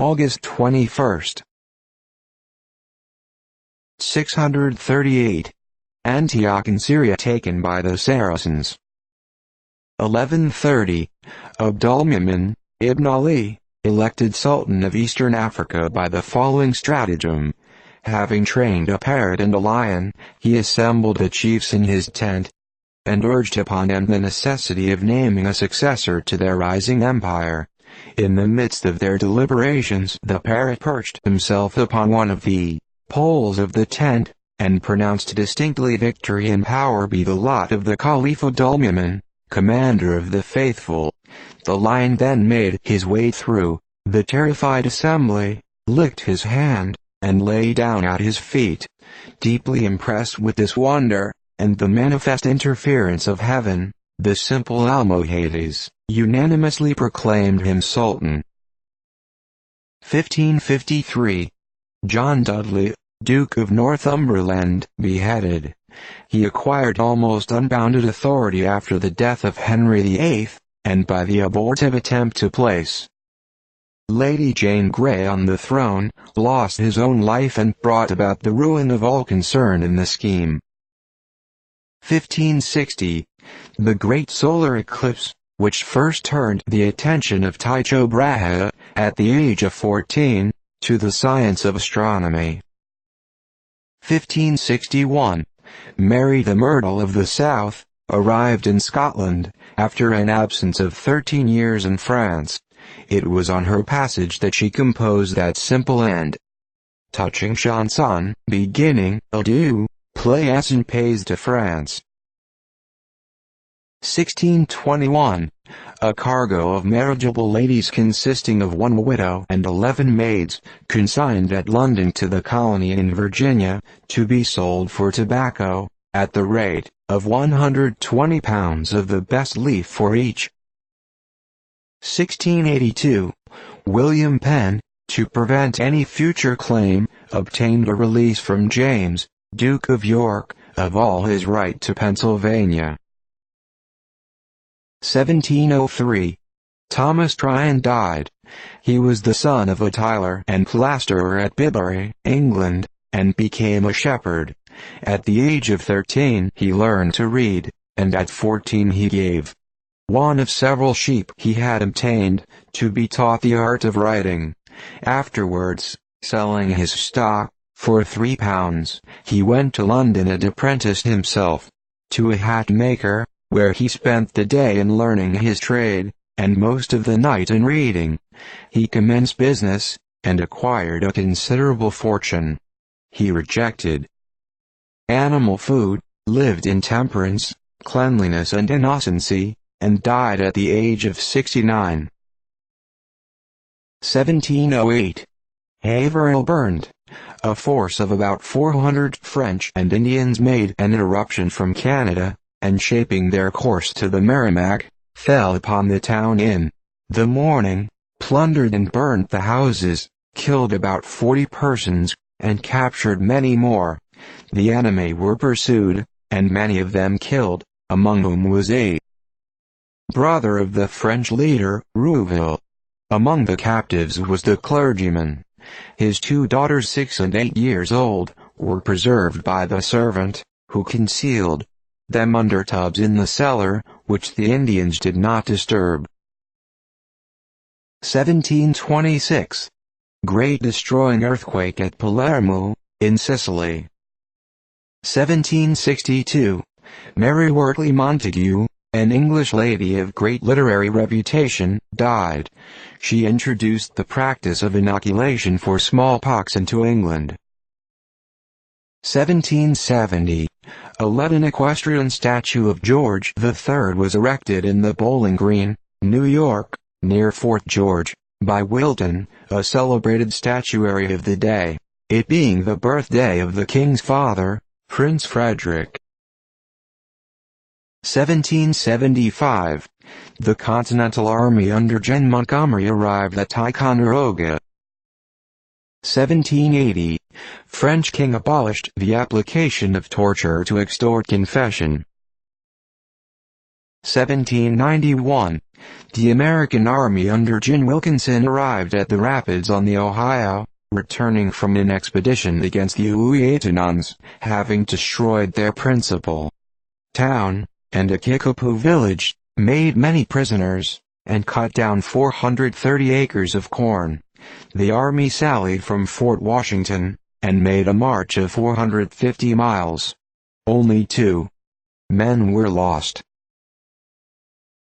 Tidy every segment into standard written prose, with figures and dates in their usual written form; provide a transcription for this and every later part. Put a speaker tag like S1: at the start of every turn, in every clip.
S1: August 21. 638. Antioch in Syria taken by the Saracens. 1130. Abdulmumen, Ibn Ali, elected Sultan of Eastern Africa by the following stratagem. Having trained a parrot and a lion, he assembled the chiefs in his tent, and urged upon them the necessity of naming a successor to their rising empire. In the midst of their deliberations, the parrot perched himself upon one of the poles of the tent, and pronounced distinctly, "Victory and power be the lot of the Khalif Abdulmumen, commander of the faithful." The lion then made his way through the terrified assembly, licked his hand, and lay down at his feet. Deeply impressed with this wonder, and the manifest interference of heaven, the simple Almohades unanimously proclaimed him Sultan. 1553. John Dudley, Duke of Northumberland, beheaded. He acquired almost unbounded authority after the death of Henry VIII, and by the abortive attempt to place Lady Jane Grey on the throne, lost his own life and brought about the ruin of all concerned in the scheme. 1560. The great solar eclipse, which first turned the attention of Tycho Brahe, at the age of 14, to the science of astronomy. 1561. Mary the Myrtle of the South, arrived in Scotland, after an absence of 13 years in France. It was on her passage that she composed that simple and touching chanson, beginning, "Adieu, plaise and pays to France." 1621. A cargo of marriageable ladies consisting of 1 widow and 11 maids, consigned at London to the colony in Virginia, to be sold for tobacco, at the rate of £120 of the best leaf for each. 1682. William Penn, to prevent any future claim, obtained a release from James, Duke of York, of all his right to Pennsylvania. 1703. Thomas Tryon died. He was the son of a tiler and plasterer at Bibury, England, and became a shepherd. At the age of 13 he learned to read, and at 14 he gave one of several sheep he had obtained, to be taught the art of writing. Afterwards, selling his stock for £3, he went to London and apprenticed himself to a hat maker, where he spent the day in learning his trade, and most of the night in reading. He commenced business, and acquired a considerable fortune. He rejected animal food, lived in temperance, cleanliness and innocency, and died at the age of 69. 1708. Haverhill burned. A force of about 400 French and Indians made an eruption from Canada, and shaping their course to the Merrimack, fell upon the town in the morning, plundered and burnt the houses, killed about 40 persons, and captured many more. The enemy were pursued, and many of them killed, among whom was a brother of the French leader, Rouville. Among the captives was the clergyman. His 2 daughters, 6 and 8 years old, were preserved by the servant, who concealed them under tubs in the cellar, which the Indians did not disturb. 1726. Great destroying earthquake at Palermo, in Sicily. 1762. Mary Wortley Montagu, an English lady of great literary reputation, died. She introduced the practice of inoculation for smallpox into England. 1770. A leaden equestrian statue of George III was erected in the Bowling Green, New York, near Fort George, by Wilton, a celebrated statuary of the day, it being the birthday of the king's father, Prince Frederick. 1775. The Continental Army under Gen. Montgomery arrived at Ticonderoga. 1780. French king abolished the application of torture to extort confession. 1791. The American army under Gen. Wilkinson arrived at the rapids on the Ohio, returning from an expedition against the Ouiatonons, having destroyed their principal town, and a Kickapoo village, made many prisoners, and cut down 430 acres of corn. The army sallied from Fort Washington, and made a march of 450 miles. Only 2 men were lost.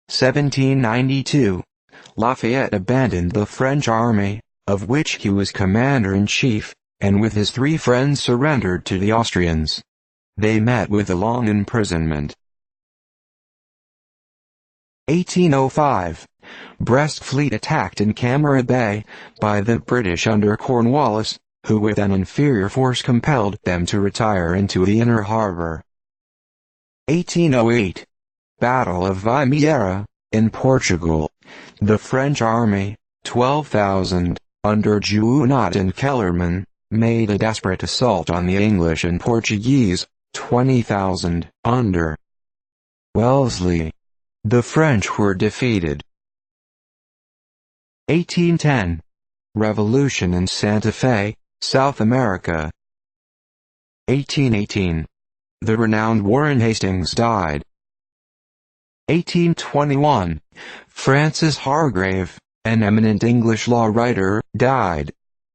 S1: 1792. Lafayette abandoned the French army, of which he was commander-in-chief, and with his 3 friends surrendered to the Austrians. They met with a long imprisonment. 1805. Brest fleet attacked in Camara Bay, by the British under Cornwallis, who with an inferior force compelled them to retire into the inner harbor. 1808. Battle of Vimiera, in Portugal. The French army, 12,000, under Junot and Kellerman, made a desperate assault on the English and Portuguese, 20,000, under Wellesley. The French were defeated. 1810. Revolution in Santa Fe, South America. 1818. The renowned Warren Hastings died. 1821. Francis Hargrave, an eminent English law writer, died.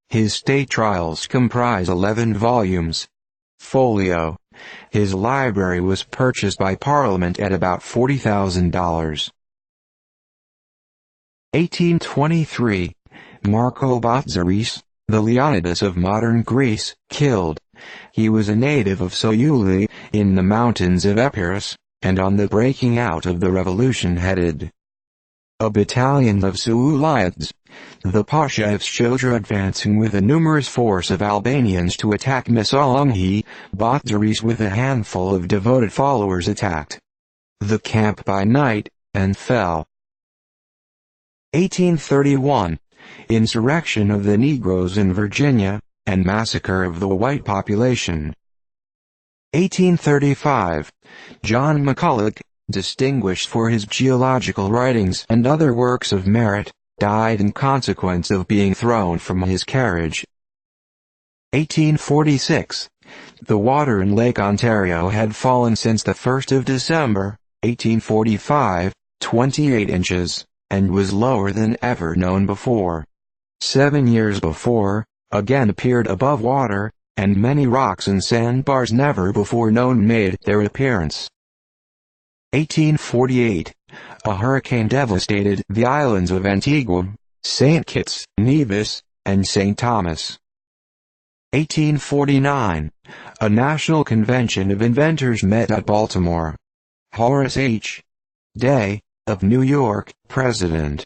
S1: His state trials comprise 11 volumes. Folio. His library was purchased by Parliament at about $40,000. 1823. Marco Botzaris, the Leonidas of modern Greece, killed. He was a native of Souli, in the mountains of Epirus, and on the breaking out of the revolution headed a battalion of Soulites. The Pasha of Shodra advancing with a numerous force of Albanians to attack Missolonghi, Botzaris with a handful of devoted followers attacked the camp by night, and fell. 1831. Insurrection of the Negroes in Virginia, and massacre of the white population. 1835. John McCulloch, distinguished for his geological writings and other works of merit, died in consequence of being thrown from his carriage. 1846. The water in Lake Ontario had fallen since the 1st of December, 1845, 28 inches, and was lower than ever known before. 7 years before, again appeared above water, and many rocks and sandbars never before known made their appearance. 1848. A hurricane devastated the islands of Antigua, St. Kitts, Nevis, and St. Thomas. 1849. A national convention of inventors met at Baltimore. Horace H. Day, of New York, president.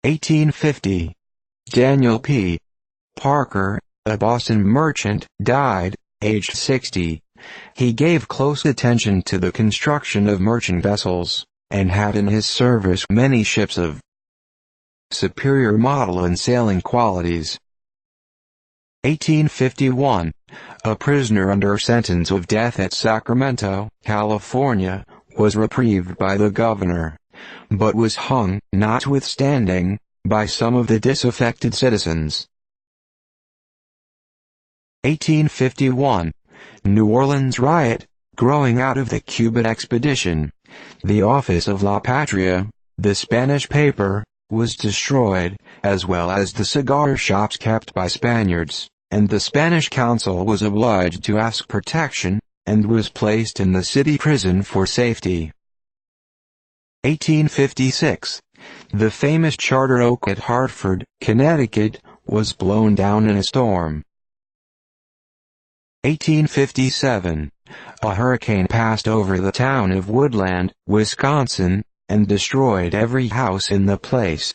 S1: 1850. Daniel P. Parker, a Boston merchant, died, aged 60. He gave close attention to the construction of merchant vessels, and had in his service many ships of superior model and sailing qualities. 1851. A prisoner under sentence of death at Sacramento, California, was reprieved by the governor, but was hung, notwithstanding, by some of the disaffected citizens. 1851. New Orleans riot, growing out of the Cuban expedition. The office of La Patria, the Spanish paper, was destroyed, as well as the cigar shops kept by Spaniards, and the Spanish consul was obliged to ask protection, and was placed in the city prison for safety. 1856. The famous Charter Oak at Hartford, Connecticut, was blown down in a storm. 1857. A hurricane passed over the town of Woodland, Wisconsin, and destroyed every house in the place.